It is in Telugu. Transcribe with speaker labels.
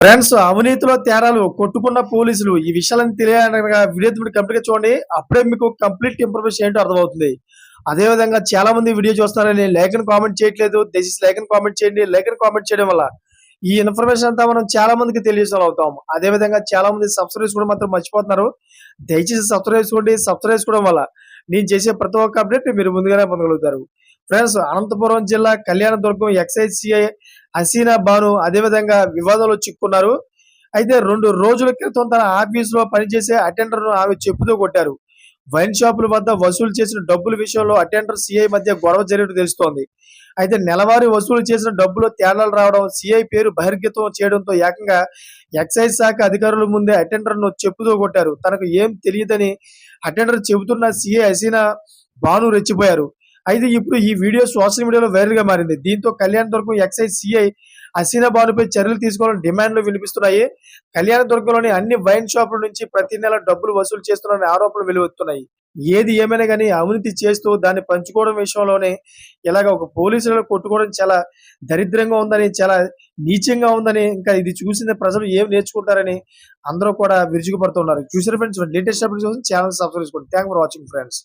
Speaker 1: ఫ్రెండ్స్, అవినీతిలో తేడాలు కొట్టుకున్న పోలీసులు ఈ విషయాలను తెలియాలనగా వీడియో మీరు కంప్లీట్‌గా చూడండి. అప్పుడే మీకు కంప్లీట్ ఇన్ఫర్మేషన్ ఏంటో అర్థమవుతుంది. అదే విధంగా చాలా మంది వీడియో చూస్తున్నారని లైక్ అని కామెంట్ చేయట్లేదు. దయచేసి లైక్ అని కామెంట్ చేయండి. లైక్ అని కామెంట్ చేయడం వల్ల ఈ ఇన్ఫర్మేషన్ అంతా మనం చాలా మందికి తెలియజేసేవాళ్ళవుతాం. అదే విధంగా చాలా మంది సబ్స్క్రైబ్ చేసుకోవడం మాత్రం మర్చిపోతున్నారు. దయచేసి సబ్స్క్రైబ్ చేసుకోండి. సబ్స్క్రైబ్ చేసుకోవడం వల్ల నేను చేసే ప్రతి ఒక్క అప్డేట్ మీరు ముందుగానే పొందగలుగుతారు. ఫ్రెండ్స్, అనంతపురం జిల్లా కళ్యాణదుర్గం ఎక్సైజ్ సిఐ హసీనా బాను అదేవిధంగా వివాదంలో చిక్కుకున్నారు. అయితే 2 రోజుల క్రితం తన ఆఫీసులో పనిచేసే అటెండర్‌ను ఆమె చెప్పుతో కొట్టారు. వైన్ షాపుల వద్ద వసూలు చేసిన డబ్బుల విషయంలో అటెండర్, సీఐ మధ్య గొడవ జరిగినట్టు తెలుస్తోంది. అయితే నెలవారీ వసూలు చేసిన డబ్బులో తేడాలు రావడం, సీఐ పేరు బహిర్గతం చేయడంతో ఏకంగా ఎక్సైజ్ శాఖ అధికారుల ముందే అటెండర్‌ను చెప్పుతో కొట్టారు. తనకు ఏం తెలియదని అటెండర్ చెబుతున్న సీఐ హసీనా బాను రెచ్చిపోయారు. అయితే ఇప్పుడు ఈ వీడియో సోషల్ మీడియాలో వైరల్‌గా మారింది. దీంతో కళ్యాణదుర్గం ఎక్సైజ్ సీఐ హసీనా బానుపై చర్యలు తీసుకోవాలని డిమాండ్‌లు వినిపిస్తున్నాయి. కళ్యాణదుర్గంలోని అన్ని వైన్ షాపుల నుంచి ప్రతి నెల డబ్బులు వసూలు చేస్తున్నారనే ఆరోపణలు వెలువెత్తుతున్నాయి. ఏది ఏమైనా గాని అవినీతి చేస్తూ దాన్ని పంచుకోవడం విషయంలోనే ఇలాగ ఒక పోలీసులను కొట్టుకోవడం చాలా దరిద్రంగా ఉందని, చాలా నీచంగా ఉందని, ఇంకా ఇది చూసిన ప్రజలు ఏం నేర్చుకుంటారని అందరూ కూడా విరుచుకుపడుతున్నారు. చూసారా ఫ్రెండ్స్, లేటెస్ట్ అప్డేట్స్ కోసం ఛానెల్ సబ్స్క్రైబ్ చేసుకోండి. Thanks for watching friends.